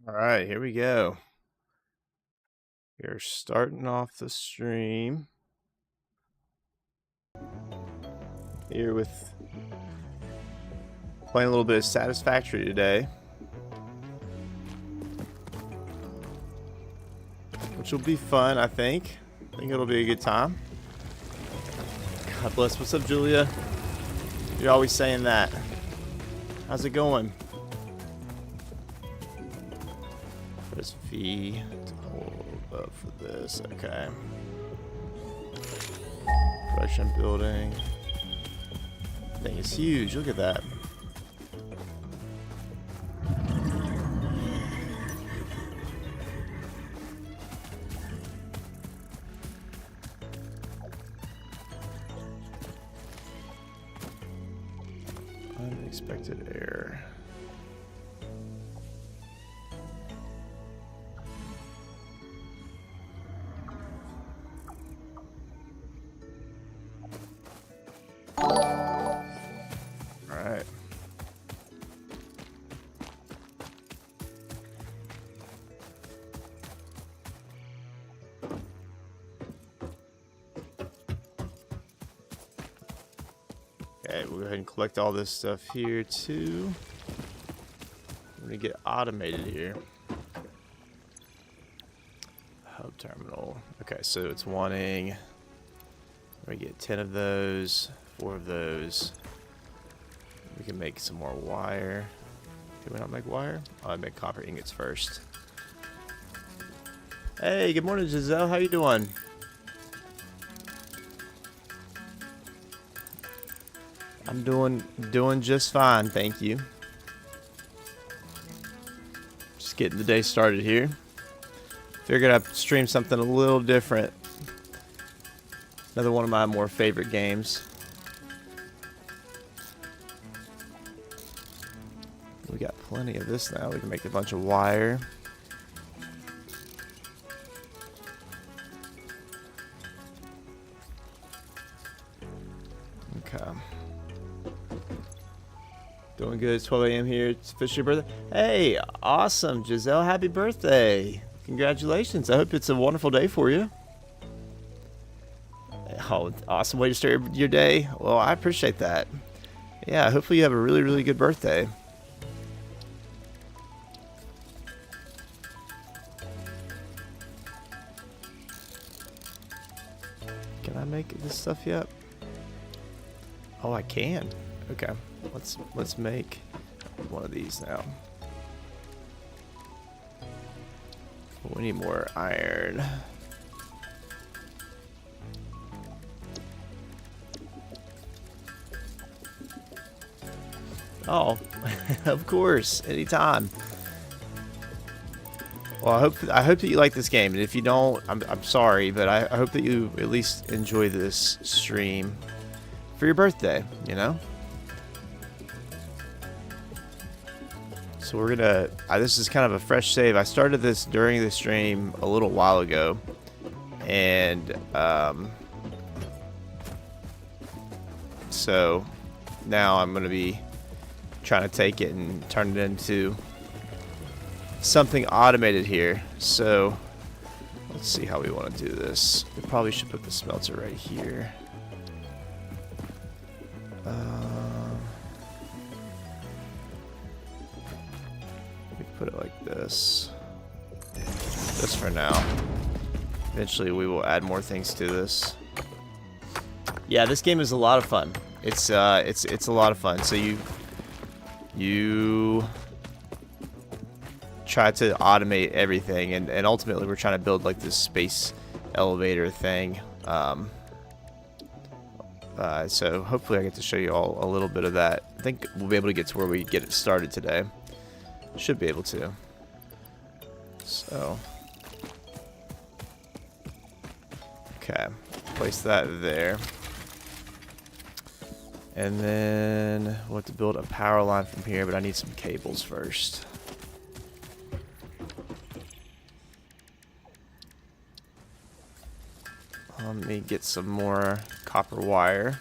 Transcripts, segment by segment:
All right, here we go. We're starting off the stream here with playing a little bit of Satisfactory today, which will be fun, I think. I think it'll be a good time. God bless. What's up, Julia? You're always saying that. How's it going? Press V to hold up for this. Okay. Production building. Thing is huge. Look at that. Unexpected error. Alright. Okay, we'll go ahead and collect all this stuff here too. We're gonna get automated here. Hub terminal. Okay, so it's wanting. We get 10 of those, 4 of those. We can make some more wire. Can we not make wire? Oh, I make copper ingots first. Hey, good morning, Giselle. How you doing? I'm doing just fine, thank you. Just getting the day started here. Figured I'd stream something a little different. Another one of my more favorite games. We got plenty of this now. We can make a bunch of wire. Okay. Doing good. It's 12 a.m. here. It's officially your birthday. Hey, awesome, Giselle. Happy birthday. Congratulations. I hope it's a wonderful day for you. Oh, awesome way to start your day. Well, I appreciate that. Yeah, hopefully you have a really, really good birthday. Can I make this stuff yet? Oh, I can. Okay. Let's make one of these now. We need more iron. Oh, of course, anytime. Well, I hope that you like this game, and if you don't, I'm sorry, but I hope that you at least enjoy this stream for your birthday, you know? So we're gonna, this is kind of a fresh save. I started this during the stream a little while ago, and so now I'm gonna be trying to take it and turn it into something automated here. So let's see how we want to do this. We probably should put the smelter right here. We put it like this. Just for now. Eventually we will add more things to this. Yeah, this game is a lot of fun. It's a lot of fun. So you try to automate everything, and ultimately we're trying to build like this space elevator thing. So hopefully I get to show you all a little bit of that. I think we'll be able to get to where we get it started today. Should be able to. So, okay, place that there. And then we'll have to build a power line from here, but I need some cables first. Let me get some more copper wire.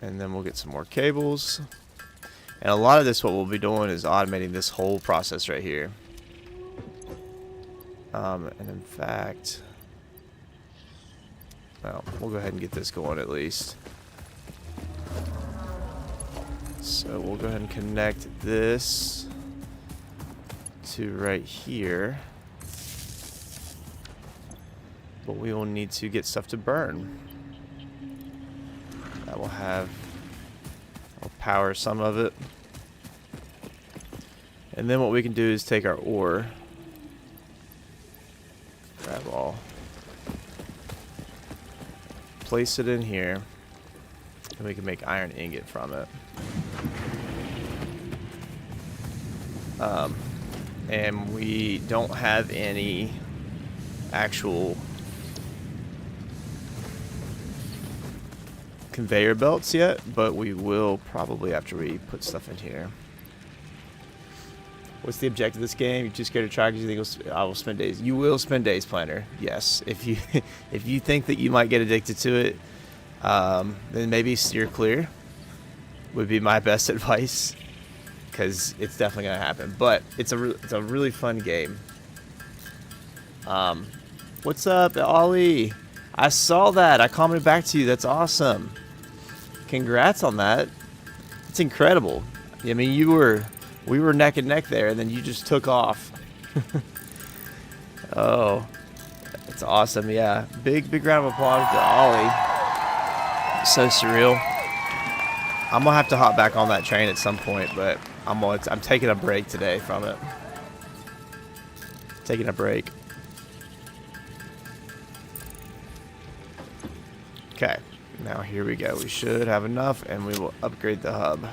And then we'll get some more cables. And a lot of this, what we'll be doing is automating this whole process right here. And in fact, well, we'll go ahead and get this going at least. So we'll go ahead and connect this to right here. But we will need to get stuff to burn. That will have, I'll power some of it. And then what we can do is take our ore, grab all, place it in here, and we can make iron ingot from it. And we don't have any actual conveyor belts yet, but we will probably after we put stuff in here. What's the objective of this game? You're too scared to try because you think I will spend days. You will spend days, Planner. Yes. If you if you think that you might get addicted to it, then maybe steer clear would be my best advice, because it's definitely gonna happen. But it's a really fun game. What's up, Ollie? I saw that. I commented back to you. That's awesome. Congrats on that. It's incredible. I mean, we were neck and neck there, and then you just took off. Oh, it's awesome. Yeah, big round of applause to Ollie. So surreal. I'm gonna have to hop back on that train at some point, but I'm taking a break today from it. Taking a break. Okay, now here we go. We should have enough, and we will upgrade the hub.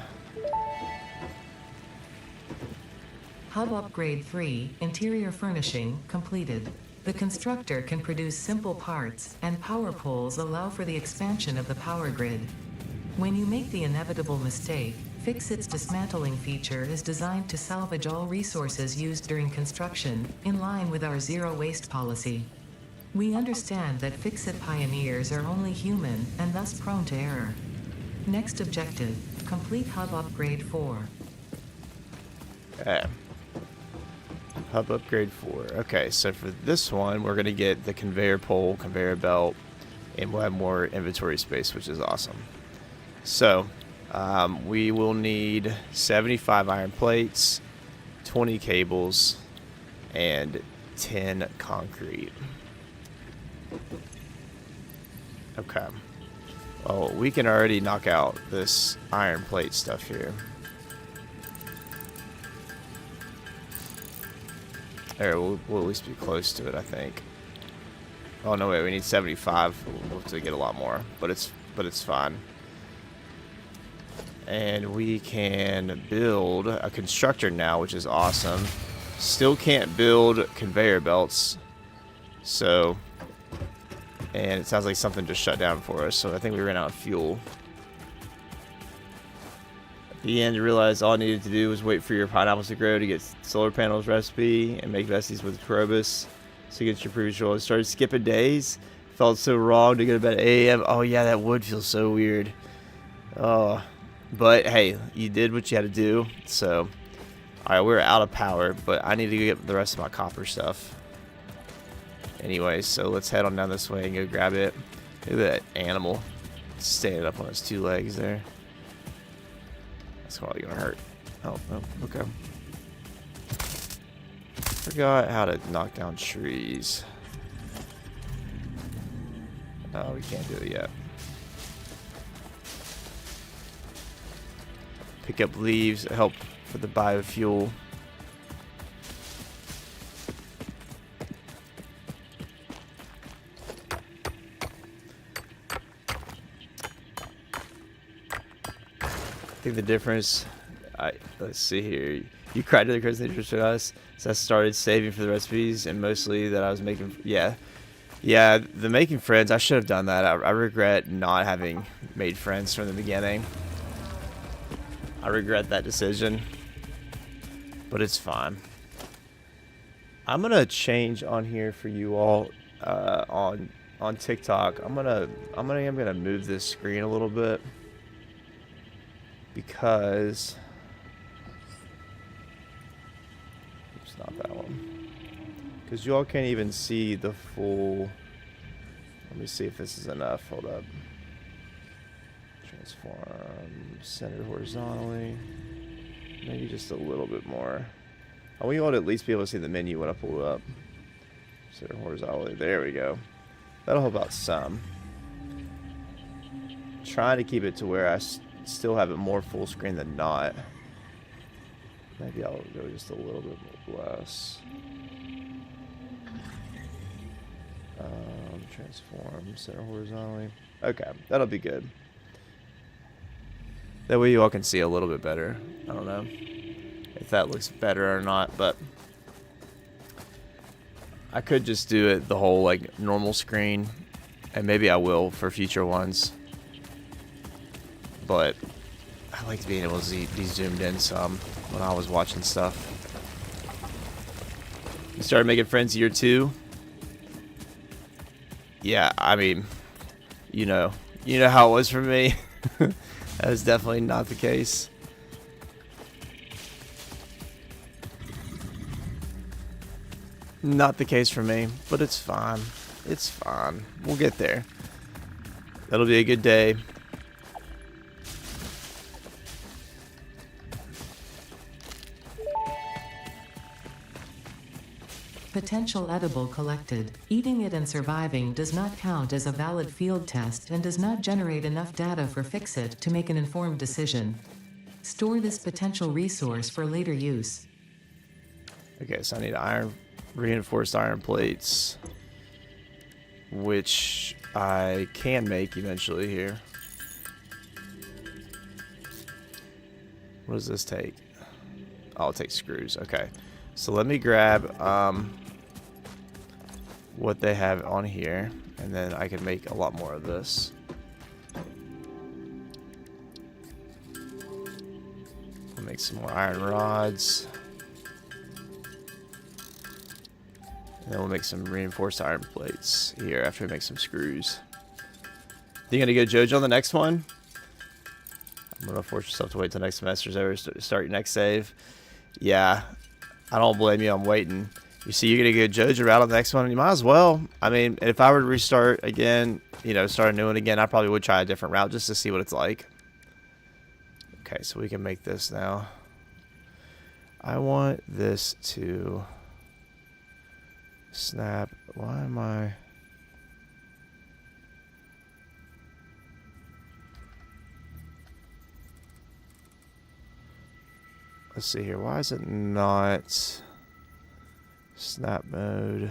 Hub upgrade 3, interior furnishing, completed. The constructor can produce simple parts, and power poles allow for the expansion of the power grid. When you make the inevitable mistake, Fix-It's dismantling feature is designed to salvage all resources used during construction, in line with our zero waste policy. We understand that Fix-It pioneers are only human, and thus prone to error. Next objective, complete Hub Upgrade 4. Okay. Hub Upgrade 4. Okay, so for this one, we're going to get the conveyor pole, conveyor belt, and we'll have more inventory space, which is awesome. So, we will need 75 iron plates, 20 cables, and 10 concrete. Okay. Well, we can already knock out this iron plate stuff here. There, we'll at least be close to it, I think. Oh no, wait, we need 75. We'll have to get a lot more, but it's fine. And we can build a constructor now, which is awesome. Still can't build conveyor belts. So, and it sounds like something just shut down for us, so I think we ran out of fuel. At the end, you realized all I needed to do was wait for your pineapples to grow to get solar panels recipe and make besties with Probus. So you get your previous role. I started skipping days. Felt so wrong to go to bed at 8 a.m. Oh yeah, that would feel so weird. Oh, but hey, you did what you had to do. So, all right, we're out of power, but I need to get the rest of my copper stuff. Anyway, so let's head on down this way and go grab it. Look at that animal standing up on its two legs there. That's probably gonna hurt. Oh, okay. Forgot how to knock down trees. Oh, we can't do it yet. Pick up leaves, help for the biofuel. I think the difference, let's see here. You cried to the Christmas interest for us, so I started saving for the recipes, and mostly that I was making, yeah, the making friends, I should have done that. I regret not having made friends from the beginning. I regret that decision, but it's fine. I'm gonna change on here for you all on TikTok. I'm gonna move this screen a little bit. because it's not that one. Because you all can't even see the full. Let me see if this is enough. Hold up. Transform centered horizontally. Maybe just a little bit more. I want you all to at least be able to see the menu when I pull it up. Centered horizontally. There we go. That'll help out some. Trying to keep it to where I still have it more full screen than not. Maybe I'll go just a little bit less. Transform center horizontally. Okay, that'll be good. That way you all can see a little bit better. I don't know if that looks better or not, but I could just do it the whole like normal screen, and maybe I will for future ones. But I like to be able to be zoomed in some when I was watching stuff. You started making friends year 2. Yeah, I mean, you know how it was for me. That is definitely not the case. Not the case for me, but it's fine. It's fine. We'll get there. That'll be a good day. Potential edible collected. Eating it and surviving does not count as a valid field test and does not generate enough data for Fixit to make an informed decision. Store this potential resource for later use. Okay, so I need reinforced iron plates, which I can make eventually here. What does this take? Oh, I'll take screws. Okay, so let me grab what they have on here, and then I can make a lot more of this. I'll make some more iron rods. And then we'll make some reinforced iron plates here after we make some screws. You gonna go Jojo on the next one? I'm gonna force yourself to wait till next semester's over to start your next save. Yeah, I don't blame you. I'm waiting. You see, you're gonna go Jojo route on the next one. You might as well. I mean, if I were to restart again, start a new one again, I probably would try a different route just to see what it's like. Okay, so we can make this now. I want this to snap. Why am I? Let's see here. Why is it not snap mode?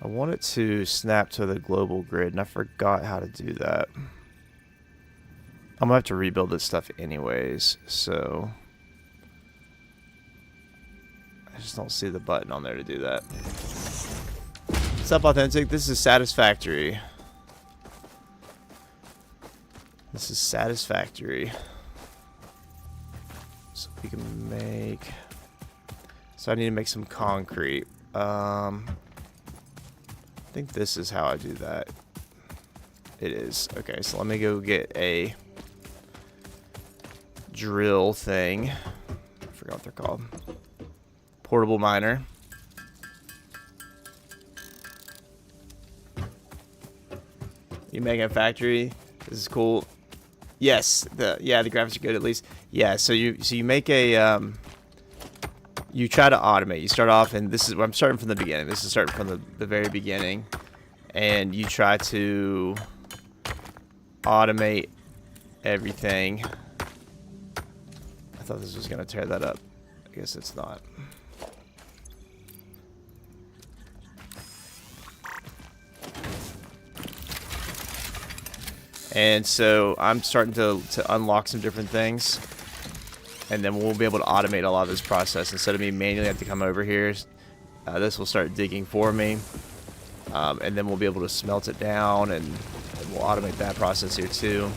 I want it to snap to the global grid, and I forgot how to do that. I'm gonna have to rebuild this stuff anyways, so I just don't see the button on there to do that. What's up, Authentic? This is Satisfactory. This is Satisfactory. So we can make... So I need to make some concrete. I think this is how I do that. It is. Okay, so let me go get a drill thing. I forgot what they're called. Portable miner. You making a factory? This is cool. Yes, the graphics are good at least. Yeah, so you make a you try to automate. You start off, and this is I'm starting from the beginning. This is starting from the very beginning, and you try to automate everything. I thought this was gonna tear that up. I guess it's not. And so I'm starting to unlock some different things, and then we'll be able to automate a lot of this process. Instead of me manually have to come over here, this will start digging for me, and then we'll be able to smelt it down, and we'll automate that process here too.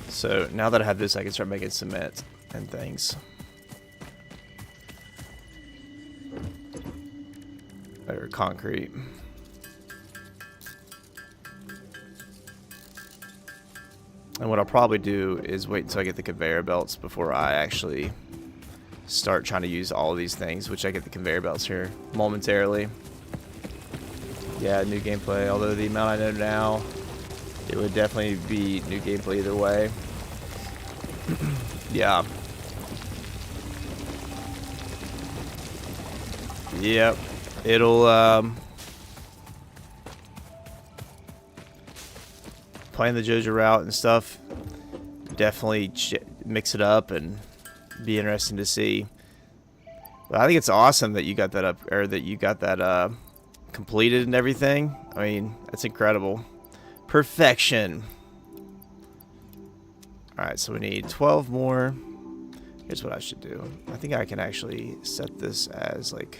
So now that I have this, I can start making cement and things. Or concrete. And what I'll probably do is wait until I get the conveyor belts before I actually start trying to use all of these things, which I get the conveyor belts here momentarily. Yeah, new gameplay, although the amount I know now, it would definitely be new gameplay either way. Yeah. Yep. It'll, playing the JoJo route and stuff, definitely mix it up and be interesting to see. But I think it's awesome that you got that up, or that you got that completed and everything. I mean, that's incredible. Perfection. Alright, so we need 12 more. Here's what I should do. I think I can actually set this as like...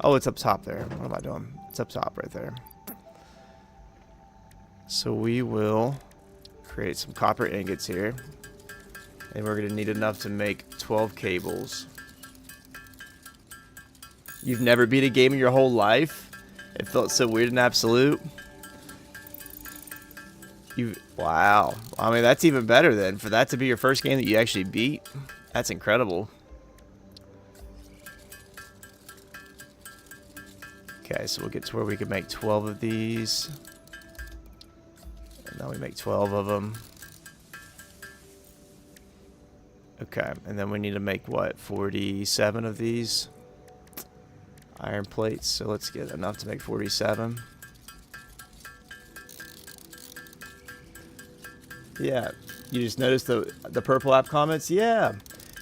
Oh, it's up top there. What am I doing? It's up top right there. So we will create some copper ingots here. And we're going to need enough to make 12 cables. You've never beat a game in your whole life? It felt so weird and absolute. Wow. I mean, that's even better then. For that to be your first game that you actually beat, that's incredible. Okay, so we'll get to where we can make 12 of these. And then we make 12 of them. Okay, and then we need to make, what, 47 of these iron plates. So let's get enough to make 47. Yeah, you just noticed the purple app comments? Yeah,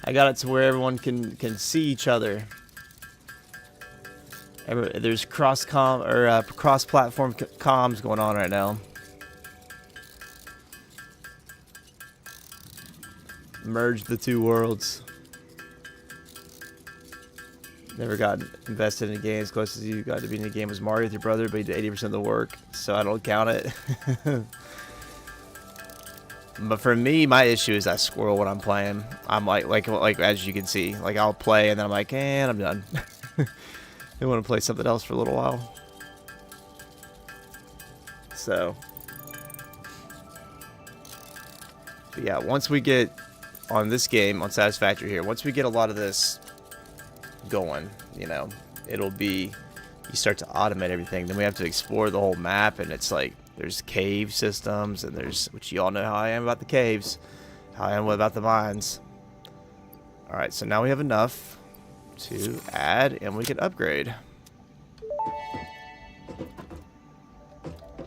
I got it to where everyone can see each other. There's cross-platform comms going on right now. Merge the two worlds. Never got invested in games. Closest you got to being in a game was Mario with your brother, but he did 80% of the work, so I don't count it. But for me, my issue is that squirrel when I'm playing. I'm like as you can see, like I'll play and then I'm like, and I'm done. I want to play something else for a little while. So, but yeah, once we get on this game on Satisfactory here, once we get a lot of this going, you know, it'll be, you start to automate everything. Then we have to explore the whole map, and it's like there's cave systems, and there's, which you all know how I am about the caves, how I am about the mines. All right, so now we have enough to add, and we can upgrade.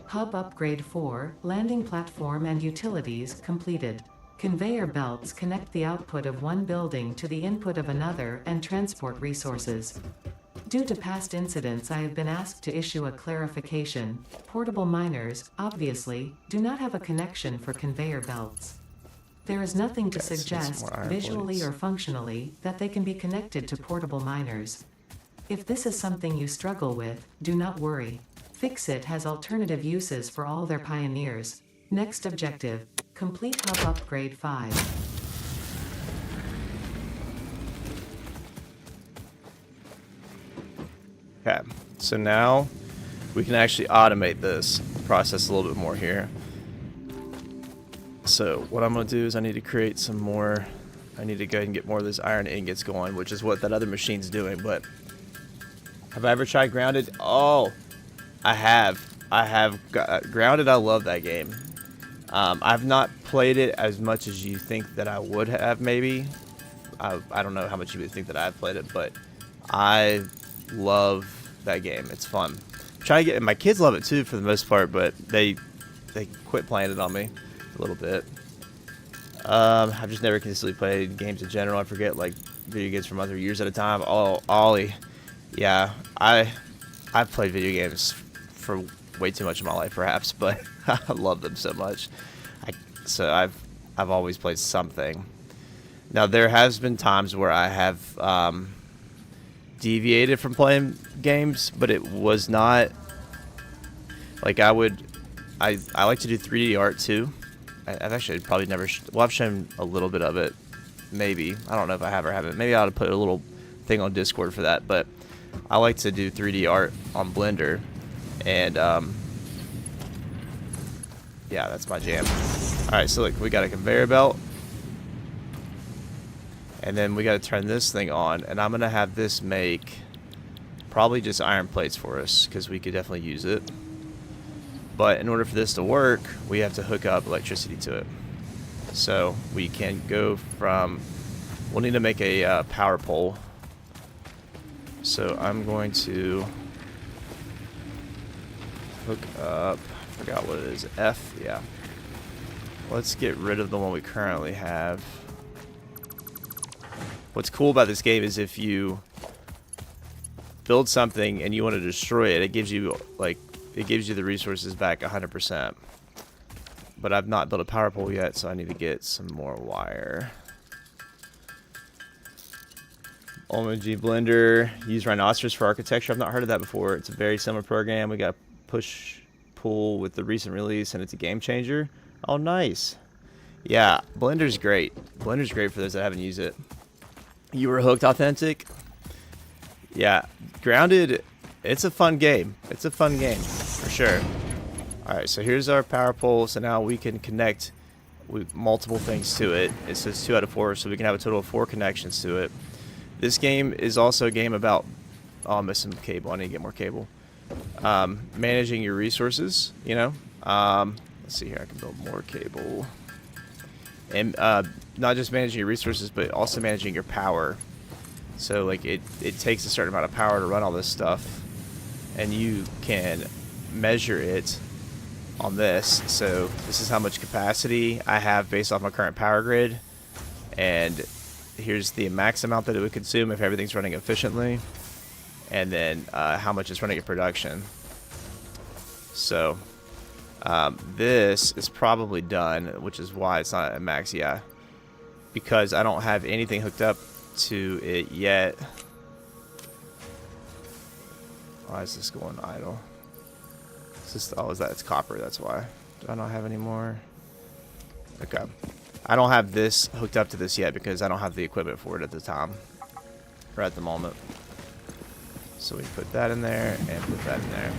Hub upgrade 4, landing platform and utilities completed. Conveyor belts connect the output of one building to the input of another and transport resources. Due to past incidents, I have been asked to issue a clarification. Portable miners, obviously, do not have a connection for conveyor belts. There is nothing to suggest, visually or functionally, that they can be connected to portable miners. If this is something you struggle with, do not worry. Fixit has alternative uses for all their pioneers. Next objective, complete hub upgrade 5. Okay, so now we can actually automate this process a little bit more here. So what I'm going to do is I need to create some more, I need to go ahead and get more of those iron ingots going, which is what that other machine's doing. But have I ever tried Grounded? Oh, I have. Grounded, I love that game. I've not played it as much as you think that I would have, maybe. I don't know how much you would think that I've played it, but I love that game. It's fun. I'm trying to get, my kids love it too for the most part, but they quit playing it on me a little bit. I've just never consistently played games in general. I forget, like, video games from other years at a time. Oh, Ollie. Yeah, I've played video games for way too much of my life, perhaps, but I love them so much. So I've always played something. Now, there has been times where I have deviated from playing games, but it was not like I like to do 3D art too. I've actually probably never, well, I've shown a little bit of it, maybe. I don't know if I have or haven't. Maybe I ought to put a little thing on Discord for that, but I like to do 3D art on Blender, and Yeah, that's my jam. Alright, so look, we got a conveyor belt. And then we got to turn this thing on. And I'm going to have this make probably just iron plates for us, because we could definitely use it. But in order for this to work, we have to hook up electricity to it. So we can go from... We'll need to make a power pole. So I'm going to hook up... I forgot what it is. F? Yeah. Let's get rid of the one we currently have. What's cool about this game is if you build something and you want to destroy it, it gives you the resources back 100%. But I've not built a power pole yet, so I need to get some more wire. OMG Blender, use Rhinoceros for architecture. I've not heard of that before. It's a very similar program. We got push pull with the recent release, and it's a game changer. Oh, nice. Yeah, Blender's great. Blender's great for those that haven't used it. You were hooked, Authentic? Yeah, Grounded, it's a fun game. It's a fun game, for sure. Alright, so here's our power pole. So now we can connect with multiple things to it. It says 2 out of 4, so we can have a total of 4 connections to it. This game is also a game about... Oh, I'm missing cable. I need to get more cable. Managing your resources, you know. Let's see here. I can build more cable. And not just managing your resources, but also managing your power. So, like, it takes a certain amount of power to run all this stuff. And you can measure it on this. So, this is how much capacity I have based off my current power grid. And here's the max amount that it would consume if everything's running efficiently. And then how much it's running in production. So, this is probably done, which is why it's not at max, yeah. Because I don't have anything hooked up to it yet. Why is this going idle? It's just, oh, it's copper, that's why. Do I not have any more? Okay. I don't have this hooked up to this yet because I don't have the equipment for it at the time. Or at the moment. So we put that in there and put that in there.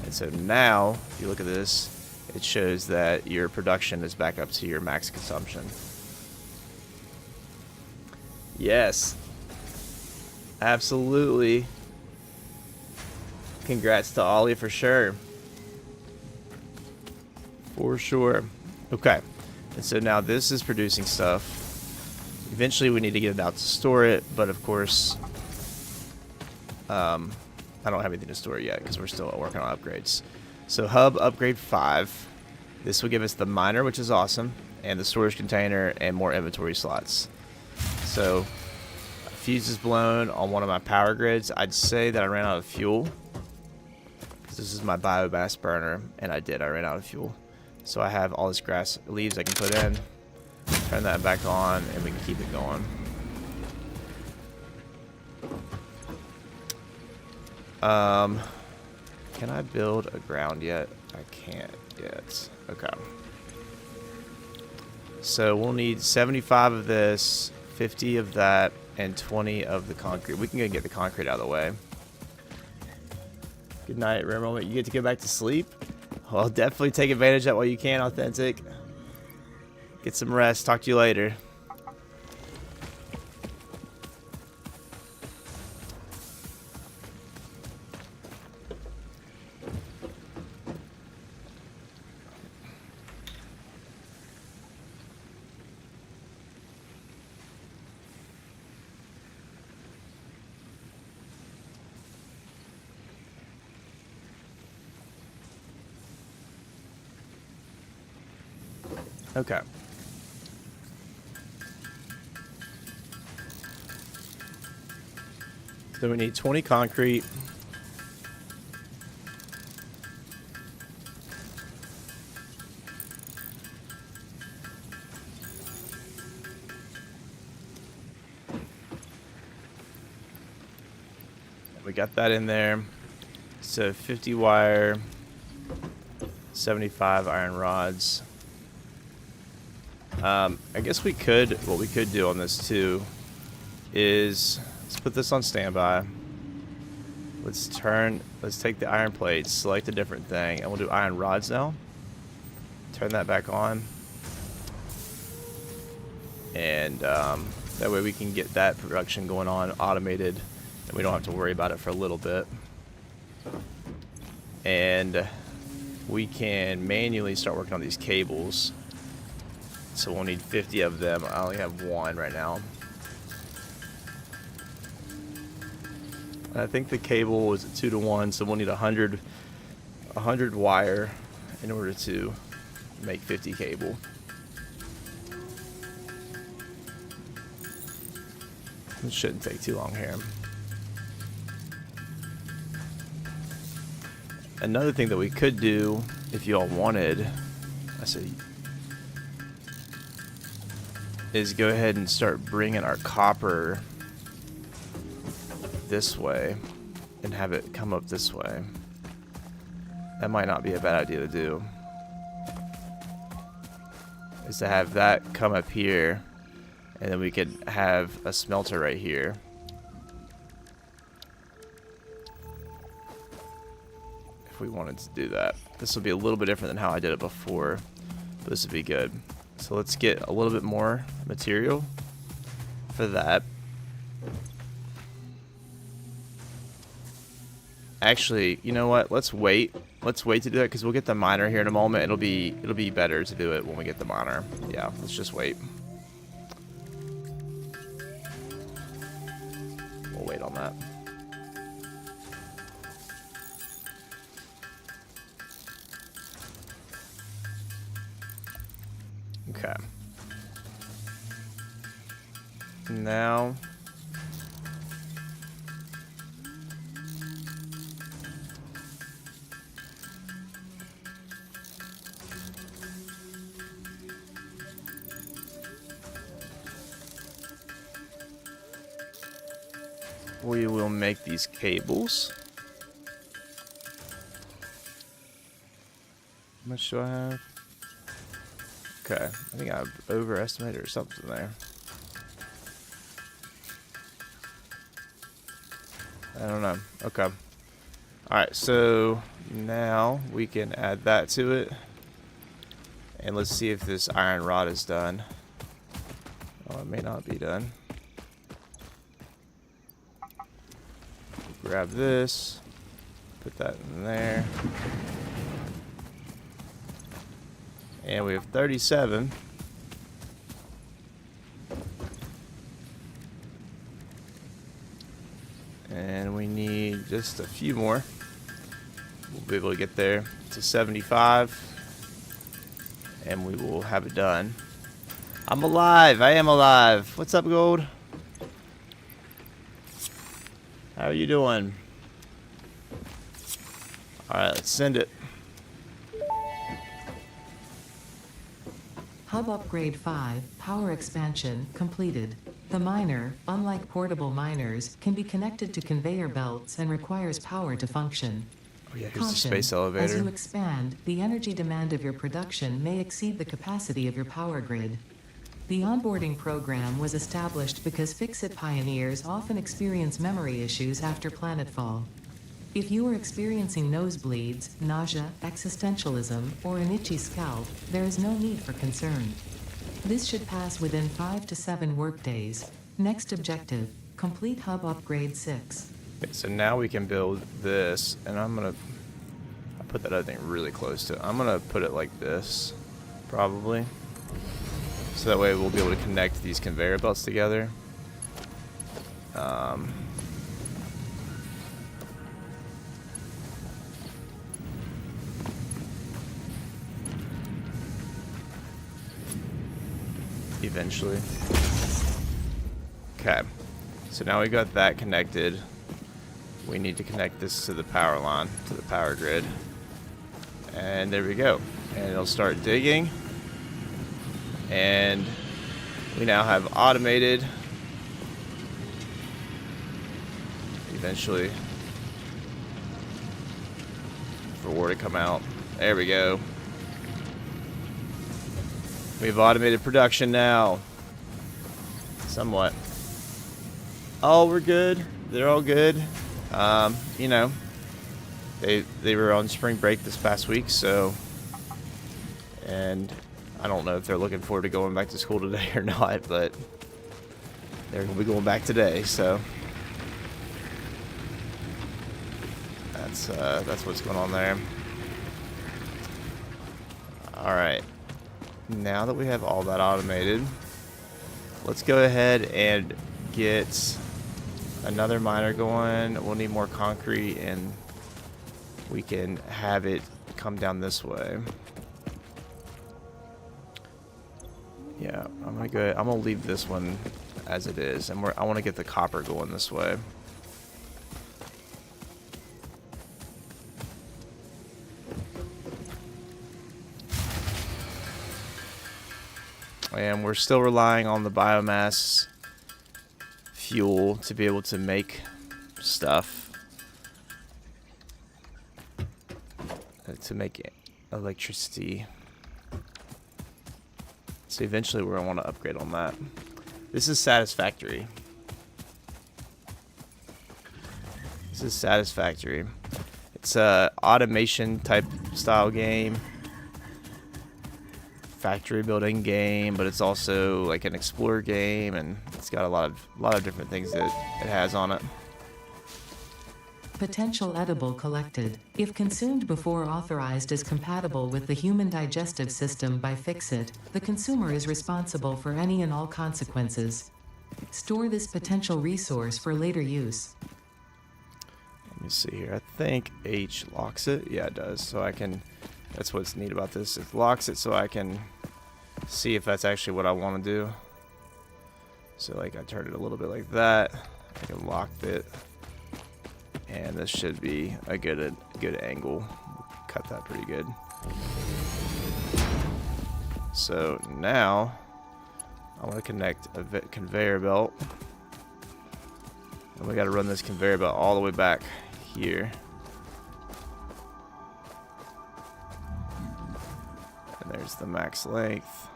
And so now, if you look at this, it shows that your production is back up to your max consumption. Yes. Absolutely. Congrats to Ollie for sure. For sure. Okay. And so now this is producing stuff. Eventually we need to get it out to store it, but of course... I don't have anything to store yet because we're still working on upgrades. So hub upgrade 5. This will give us the miner, which is awesome, and the storage container and more inventory slots. So a fuse is blown on one of my power grids. I'd say that I ran out of fuel because this is my biomass burner, and I ran out of fuel. So I have all this grass leaves I can put in, turn that back on, and we can keep it going. Can I build a ground yet? I can't yet. Okay. So we'll need 75 of this, 50 of that, and 20 of the concrete. We can go get the concrete out of the way. Good night, rare moment. You get to go back to sleep? Well, definitely take advantage of that while you can, Authentic. Get some rest. Talk to you later. Okay. So we need 20 concrete. We got that in there. So 50 wire, 75 iron rods. I guess what we could do on this too is, let's put this on standby. Let's take the iron plates, select a different thing, and we'll do iron rods now. turn that back on. And that way we can get that production going on automated, and we don't have to worry about it for a little bit. And we can manually start working on these cables. So we'll need 50 of them. I only have one right now. I think the cable is a 2-to-1, so we'll need 100 wire in order to make 50 cable. It shouldn't take too long here. Another thing that we could do, if you all wanted, is go ahead and start bringing our copper this way and have it come up this way. That might not be a bad idea to do. Is to have that come up here, and then we could have a smelter right here. If we wanted to do that. This will be a little bit different than how I did it before, but this would be good. So let's get a little bit more material for that. Actually, you know what? Let's wait. Let's wait to do that because we'll get the miner here in a moment. It'll be better to do it when we get the miner. Yeah, let's just wait. We'll wait on that. Okay. Now we will make these cables. How much do I have? Okay, I think I overestimated or something there. I don't know. Okay. Alright, so now we can add that to it. And let's see if this iron rod is done. Oh, it may not be done. Grab this, put that in there. And we have 37. And we need just a few more. We'll be able to get there to 75. And we will have it done. I'm alive. I am alive. What's up, Gold? How are you doing? Alright, let's send it. Hub Upgrade 5, Power Expansion, completed. The miner, unlike portable miners, can be connected to conveyor belts and requires power to function. Oh yeah, here's the space elevator. As you expand, the energy demand of your production may exceed the capacity of your power grid. The onboarding program was established because Fix-It pioneers often experience memory issues after planetfall. If you are experiencing nosebleeds, nausea, existentialism, or an itchy scalp, there is no need for concern. This should pass within 5 to 7 workdays. Next objective, complete Hub Upgrade 6. Okay, so now we can build this, and I'll put that other thing really close to it. I'm gonna put it like this, probably. So that way we'll be able to connect these conveyor belts together. Eventually. Okay, so now we got that connected. We need to connect this to the power line, to the power grid. And there we go. And it'll start digging. And we now have automated, eventually, for ore to come out. There we go. We have automated production now. Somewhat. Oh, we're good. They're all good. You know, they were on spring break this past week, so And I don't know if they're looking forward to going back to school today or not, but they're going to be going back today, so that's what's going on there. Alright, now that we have all that automated, let's go ahead and get another miner going. We'll need more concrete, and we can have it come down this way. Yeah, I'm gonna leave this one as it is, and I want to get the copper going this way. And we're still relying on the biomass fuel to be able to make stuff, to make electricity. So eventually we're going to want to upgrade on that. This is Satisfactory. This is Satisfactory. It's a automation type style game. Factory building game, but it's also like an explorer game, and it's got a lot of different things that it has on it. Potential edible collected. If consumed before authorized as compatible with the human digestive system by Fixit, the consumer is responsible for any and all consequences. Store this potential resource for later use. Let me see here. I think H locks it. Yeah, it does. So I can... That's what's neat about this. It locks it so I can see if that's actually what I want to do. So like I turned it a little bit like that. I can lock it. And this should be a good angle. Cut that pretty good. So now I want to connect a conveyor belt. And we got to run this conveyor belt all the way back here. There's the max length.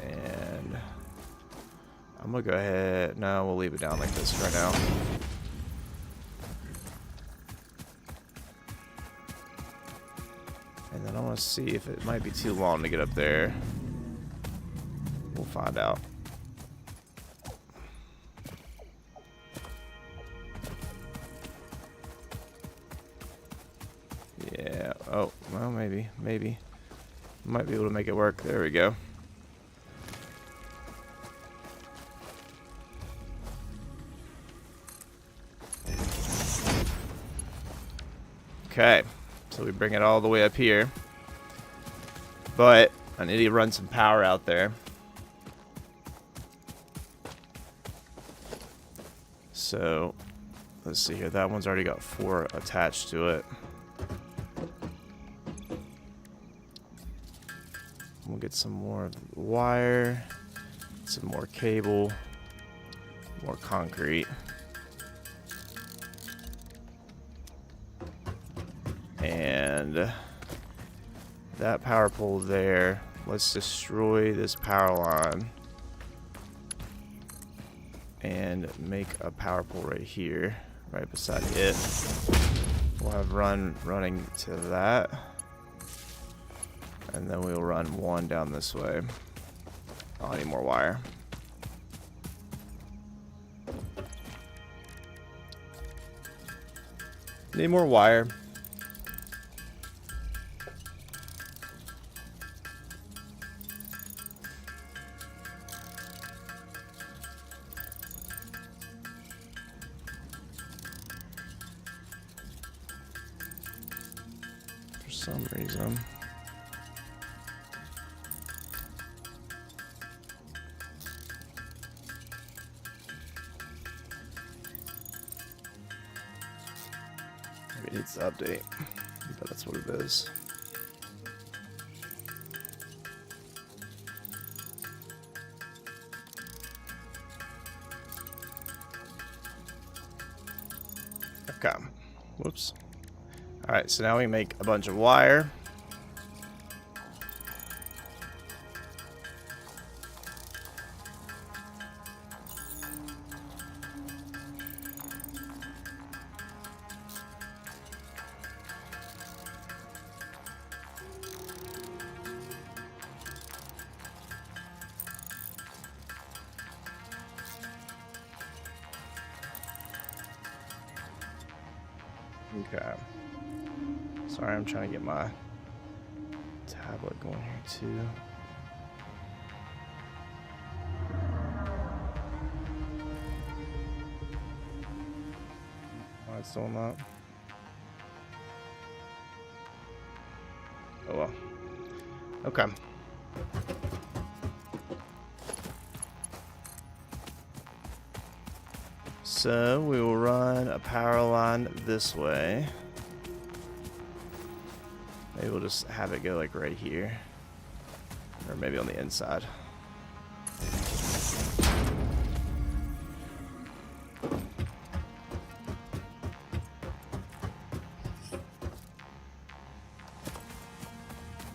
And I'm gonna go ahead. No, we'll leave it down like this right now. And then I want to see if it might be too long to get up there. We'll find out. Yeah, oh, well, maybe. Might be able to make it work. There we go. Okay, so we bring it all the way up here. But I need to run some power out there. So, let's see here. That one's already got 4 attached to it. We'll get some more wire, some more cable, more concrete. And that power pole there, let's destroy this power line and make a power pole right here, right beside it. We'll have running to that. And then we'll run one down this way. Oh, I need more wire. Need more wire. For some reason. It needs to update, but that's what it is. Okay. Whoops. Alright, so now we make a bunch of wire. Okay. Sorry, I'm trying to get my tablet going here too. Why it's still not? Oh well. Okay. So we will run a power line this way. Maybe we'll just have it go like right here. Or maybe on the inside.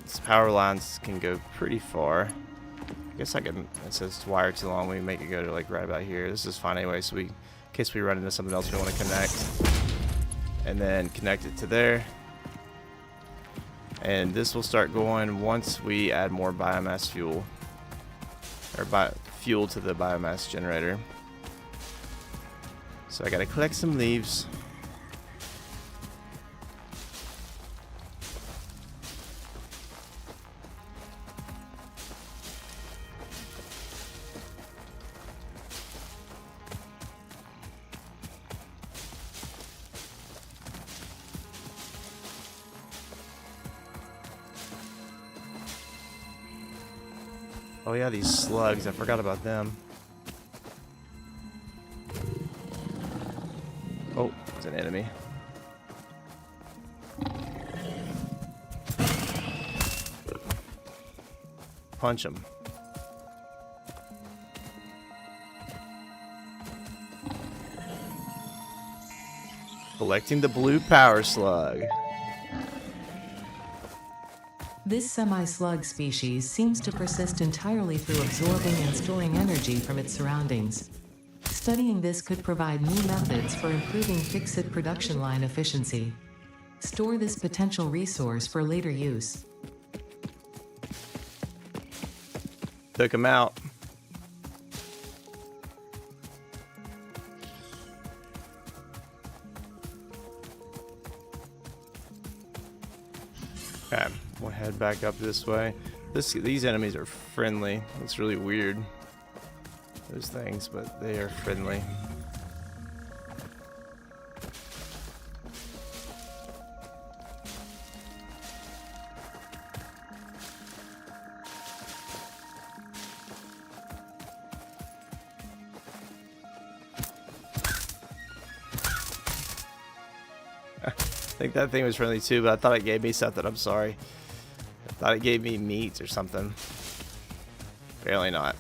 These power lines can go pretty far. I guess I can, it says wire too long, we make it go to like right about here. This is fine anyway, so we, in case we run into something else we want to connect. And then connect it to there. And this will start going once we add more biomass fuel. Or fuel to the biomass generator. So I gotta collect some leaves. Oh yeah, these slugs, I forgot about them. Oh, it's an enemy. Punch him. Collecting the blue power slug. This semi-slug species seems to persist entirely through absorbing and storing energy from its surroundings. Studying this could provide new methods for improving fixit production line efficiency. Store this potential resource for later use. Took him out. Okay, we'll head back up this way. These enemies are friendly. It's really weird, those things, but they are friendly. I think that thing was friendly too, but I thought it gave me something. I'm sorry. I thought it gave me meat or something. Apparently not.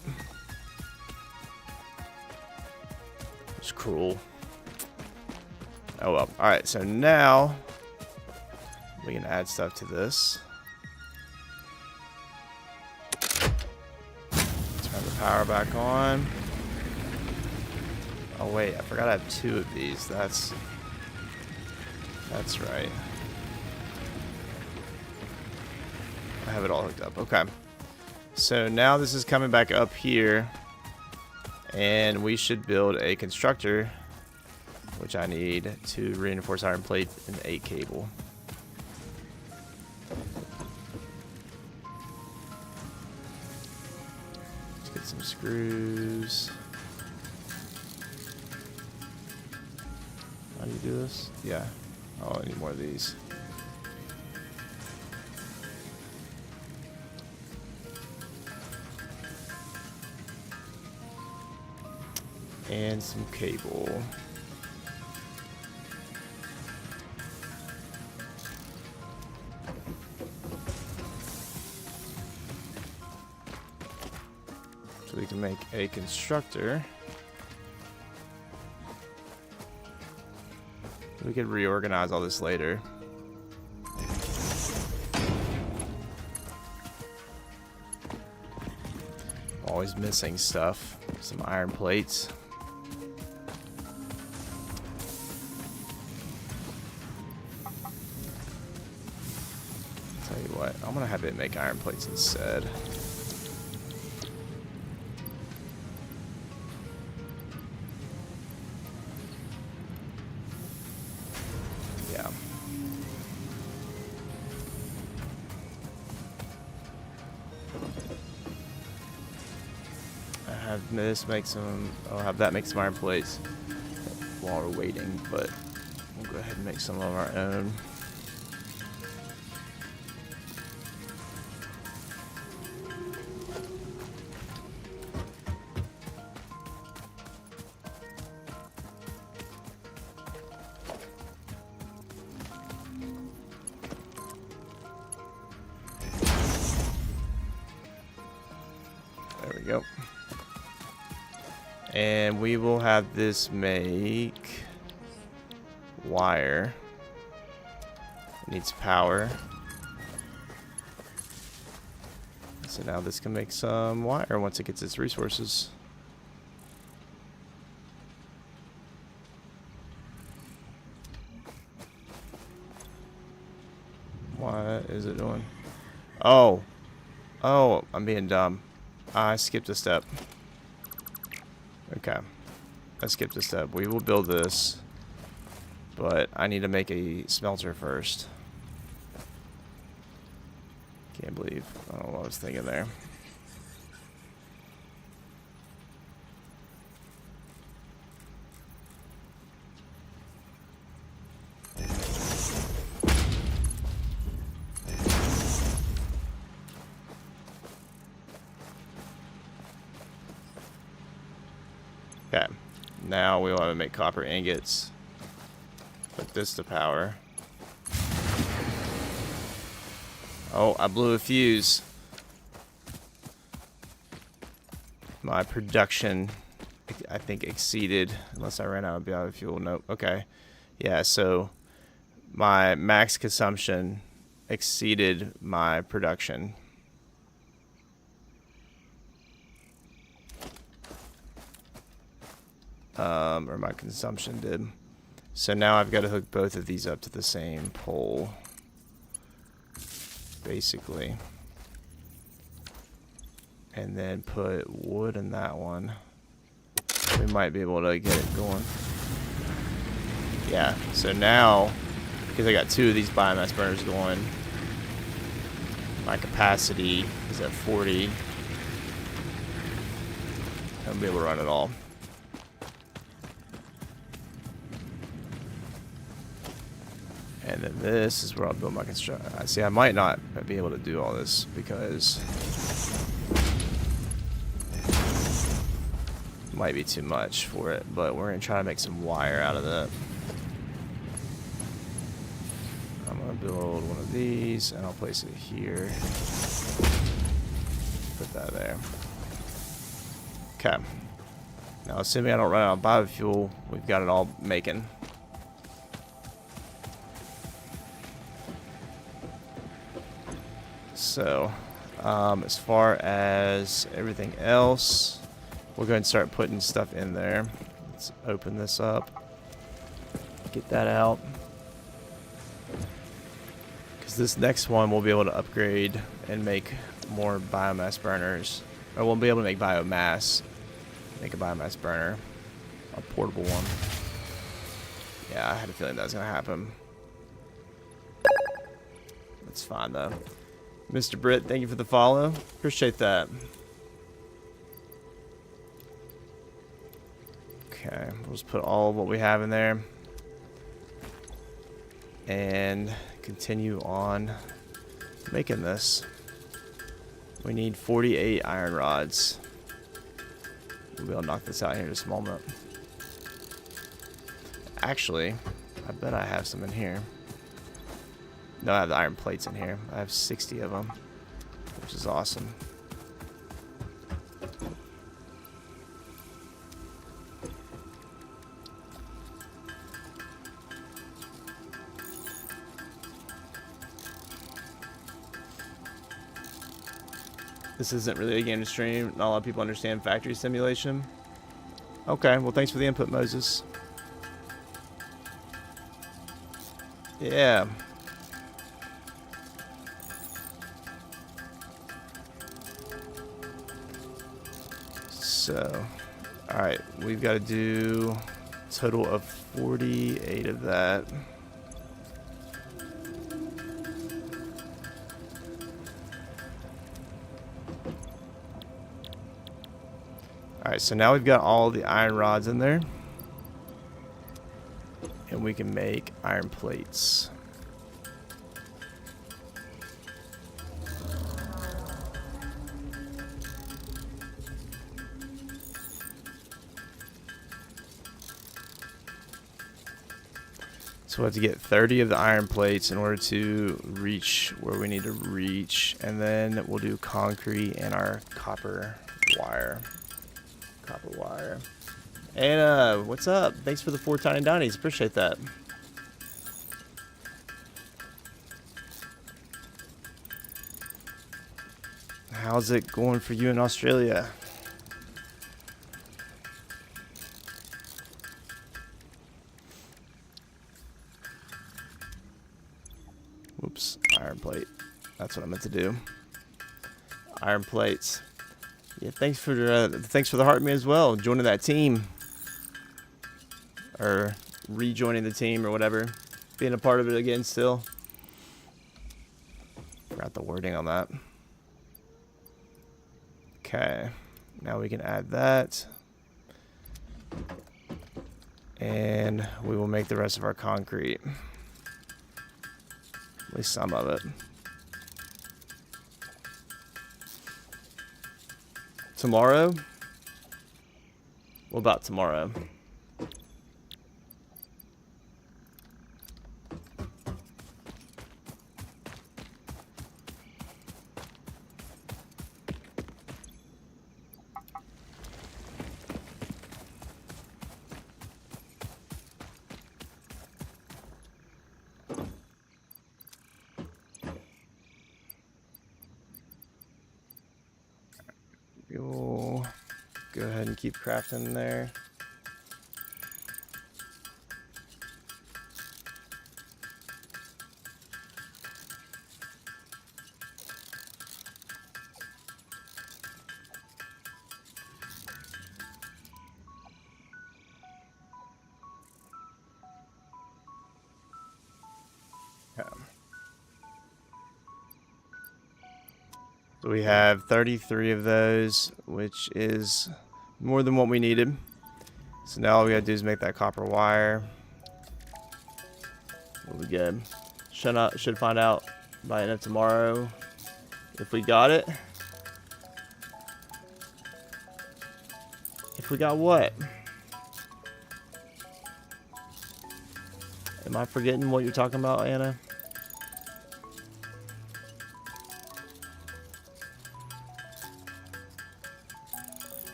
It's cruel. Oh well. Alright, so now we can add stuff to this. Turn the power back on. Oh wait, I forgot I have 2 of these. That's right. I have it all hooked up. Okay. So now this is coming back up here. And we should build a constructor, which I need to reinforce iron plate and 8 cable. Let's get some screws. How do you do this? Yeah. Oh, I need more of these. And some cable. So we can make a constructor. We could reorganize all this later. Always missing stuff. Some iron plates. Tell you what, I'm gonna have it make iron plates instead. Yeah. this make some. I'll have that make some iron plates while we're waiting, but we'll go ahead and make some of our own. There we go. And we will have this make wire. It needs power. So now this can make some wire once it gets its resources. What is it doing? Oh. Oh, I'm being dumb. I skipped a step. Okay. I skipped a step. We will build this. But I need to make a smelter first. Can't believe. I don't know what I was thinking there. Okay, now we want to make copper ingots. Put this to power. Oh, I blew a fuse. My production, I think, exceeded, unless I ran out of biofuel. Nope. Okay. Yeah, so my max consumption exceeded my production. Or my consumption did. So now I've got to hook both of these up to the same pole, basically. And then put wood in that one. We might be able to get it going. Yeah, so now, because I got two of these biomass burners going, my capacity is at 40. I'll be able to run it all. And then this is where I'll build my construction. See, I might not be able to do all this because it might be too much for it, but we're going to try to make some wire out of that. I'm going to build one of these, and I'll place it here. Put that there. Okay. Now, assuming I don't run out of biofuel, we've got it all making. So, as far as everything else, we'll go ahead and start putting stuff in there. Let's open this up. Get that out. Because this next one we'll be able to upgrade and make more biomass burners. Or we'll be able to make biomass. Make a biomass burner. A portable one. Yeah, I had a feeling that was going to happen. That's fine though. Mr. Britt, thank you for the follow. Appreciate that. Okay, we'll just put all of what we have in there. And continue on making this. We need 48 iron rods. We'll be able to knock this out here in just a moment. Actually, I bet I have some in here. No, I have the iron plates in here. I have 60 of them, which is awesome. This isn't really a game to stream. Not a lot of people understand factory simulation. Okay, well, thanks for the input, Moses. Yeah. So, alright, we've got to do a total of 48 of that. Alright, so now we've got all the iron rods in there. And we can make iron plates. So we have to get 30 of the iron plates in order to reach where we need to reach. And then we'll do concrete and our copper wire. Anna, what's up? Thanks for the 4 tiny donies. Appreciate that. How's it going for you in Australia? Whoops, iron plate. That's what I meant to do. Iron plates. Yeah, thanks for the heart me as well. Joining that team, or rejoining the team, or whatever. Being a part of it again still. Forgot the wording on that. Okay, now we can add that, and we will make the rest of our concrete. At least some of it. Tomorrow? What about tomorrow? We'll go ahead and keep crafting there. Okay. So we have 33 of those, which is more than what we needed. So now all we gotta do is make that copper wire. We'll be good. Should find out by end of tomorrow if we got it. If we got what? Am I forgetting what you're talking about, Anna?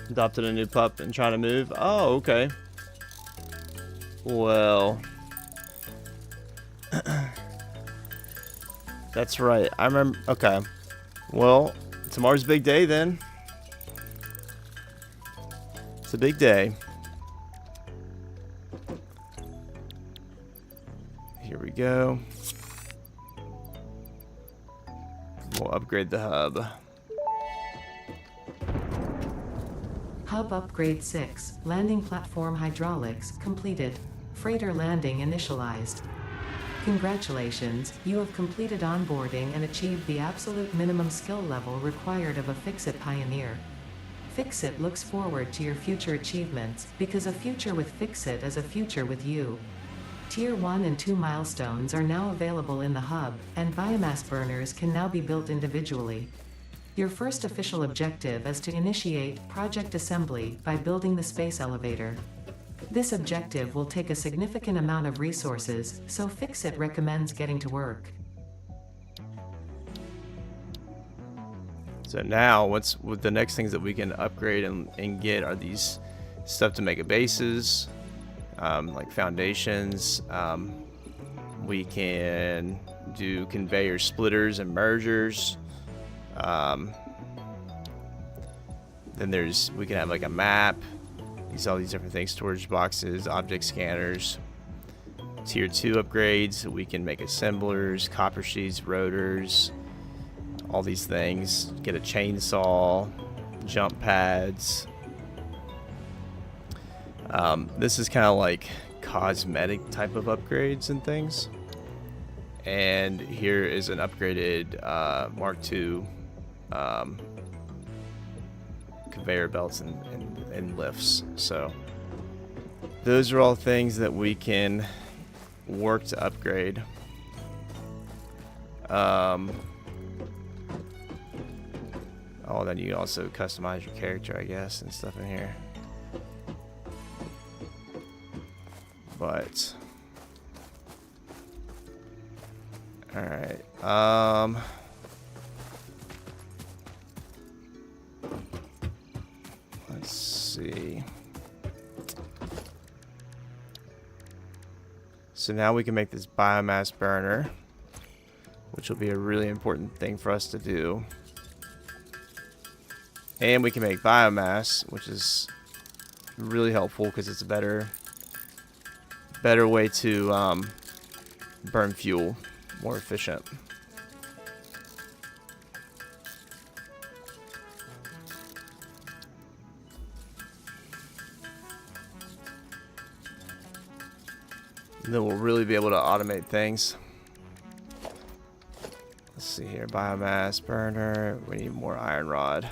Adopted a new pup and trying to move. Oh, okay. Well, that's right. I remember. Okay. Well, tomorrow's a big day then. It's a big day. Here we go. We'll upgrade the hub. Hub Upgrade 6, Landing Platform Hydraulics, completed. Freighter landing initialized. Congratulations, you have completed onboarding and achieved the absolute minimum skill level required of a Fixit pioneer. Fixit looks forward to your future achievements, because a future with Fixit is a future with you. Tier 1 and 2 milestones are now available in the hub, and biomass burners can now be built individually. Your first official objective is to initiate project assembly by building the space elevator. This objective will take a significant amount of resources, so Fixit recommends getting to work. So now, what's the next things that we can upgrade and get are these stuff to make bases, like foundations. We can do conveyor splitters and mergers. Then we can have like a map. All these different things: storage boxes, object scanners. Tier 2 upgrades, we can make assemblers, copper sheets, rotors, all these things. Get a chainsaw, jump pads. This is kind of like cosmetic type of upgrades and things. And here is an upgraded Mark II conveyor belts and lifts. So those are all things that we can work to upgrade. Oh, then you can also customize your character, I guess, and stuff in here. But all right. Let's see. So now we can make this biomass burner, which will be a really important thing for us to do. And we can make biomass, which is really helpful because it's a better way to burn fuel, more efficient. And then we'll really be able to automate things. Let's see here, biomass burner. We need more iron rod.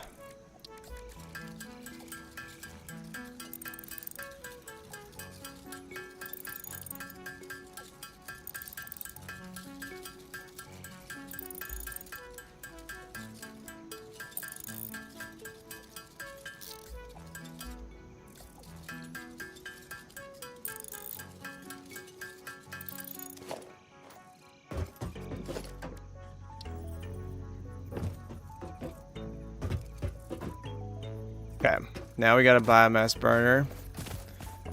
Okay, now we got a biomass burner.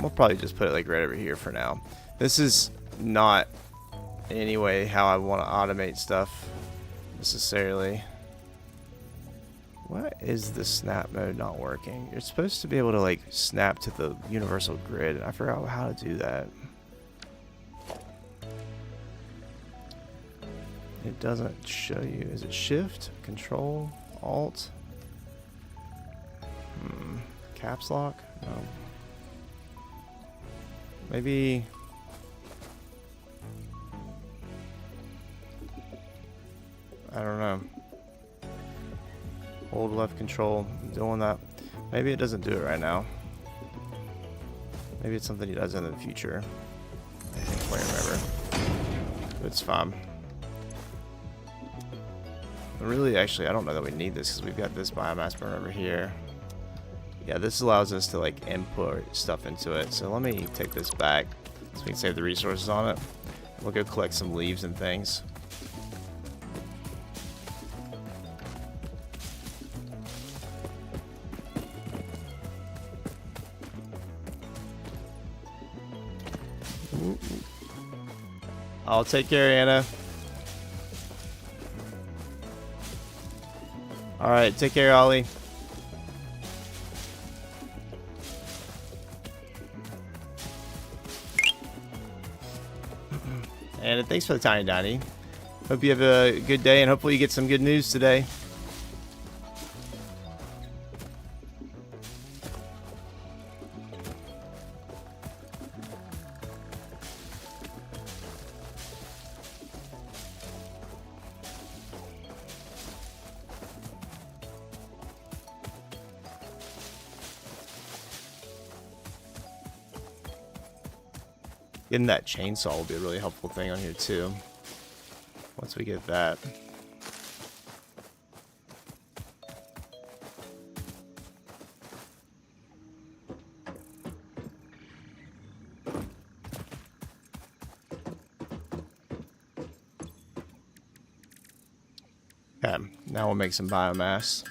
We'll probably just put it like right over here for now. This is not in any way how I want to automate stuff necessarily. What is the snap mode not working? You're supposed to be able to like snap to the universal grid, and I forgot how to do that. It doesn't show you. Is it Shift, Control, Alt? Caps lock? No. Maybe. I don't know. Hold left control. I'm doing that. Maybe it doesn't do it right now. Maybe it's something he does in the future. I can't quite remember. It's fine. Really, actually, I don't know that we need this because we've got this biomass burner over here. Yeah, this allows us to like input stuff into it. So let me take this back so we can save the resources on it. We'll go collect some leaves and things. Ooh. I'll take care, Anna. Alright, take care, Ollie. And thanks for the Tiny Donny. Hope you have a good day and hopefully you get some good news today. Getting that chainsaw will be a really helpful thing on here too. Once we get that. Okay, now we'll make some biomass.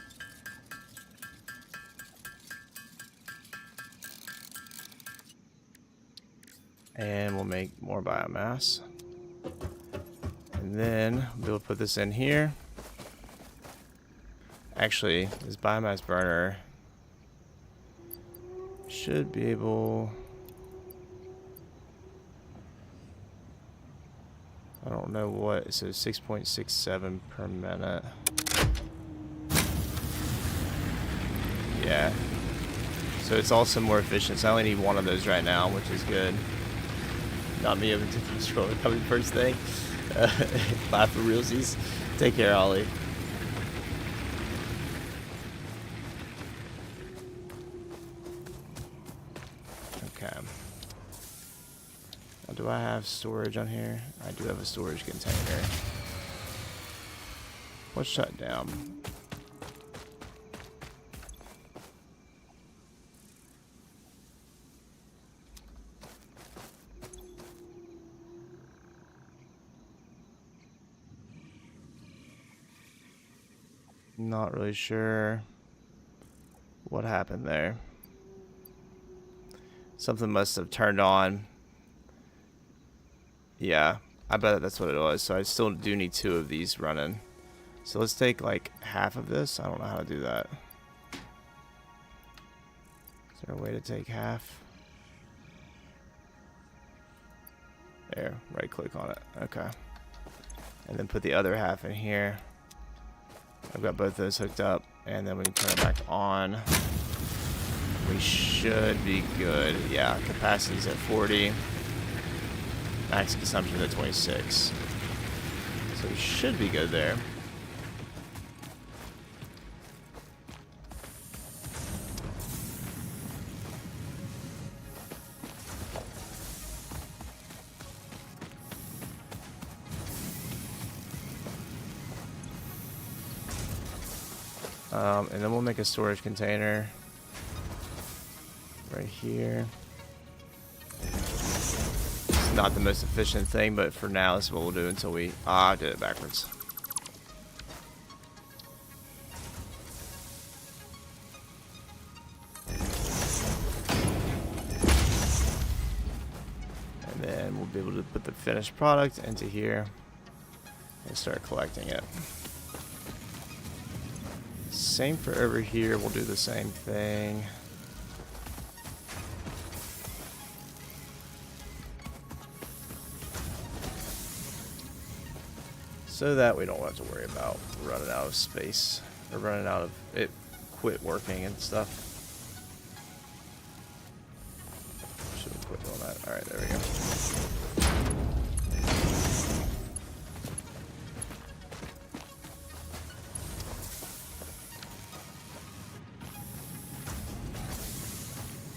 And we'll make more biomass. And then we'll be able to put this in here. Actually, this biomass burner should be able... I don't know what, it says 6.67 per minute. So it's also more efficient. So I only need one of those right now, which is good. Not me having to control it coming first thing. Bye for realsies. Take care, Ollie. Okay. Now, do I have storage on here? I do have a storage container. What's shut down? Not really sure what happened there. Something must have turned on. Yeah, I bet that's what it was. So I still do need 2 of these running. So let's take like half of this. I don't know how to do that. Is there a way to take half? There, right click on it. Okay. And then put the other half in here. I've got both those hooked up, and then we can turn it back on. We should be good. Yeah, capacity's at 40. Max consumption at 26. So we should be good there. And then we'll make a storage container right here. It's not the most efficient thing, but for now, this is what we'll do until we... I did it backwards. And then we'll be able to put the finished product into here and start collecting it. Same for over here, we'll do the same thing. So that we don't have to worry about running out of space, or running out of it, quit working and stuff. Should have quit doing that. Alright, there we go.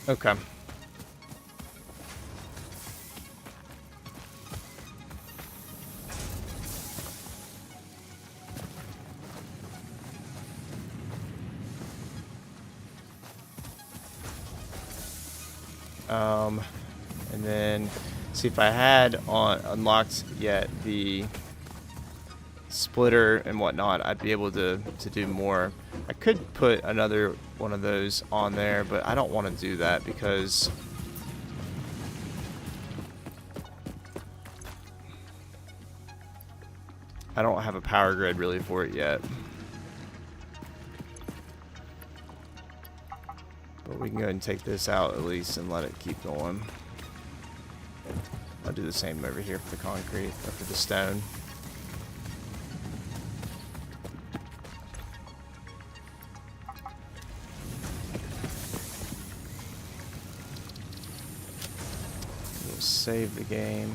Okay. And then see if I had unlocked yet the splitter and whatnot, I'd be able to do more. I could put another one of those on there, but I don't want to do that because I don't have a power grid really for it yet. But we can go ahead and take this out at least and let it keep going. I'll do the same over here for the concrete, or for the stone. We'll save the game.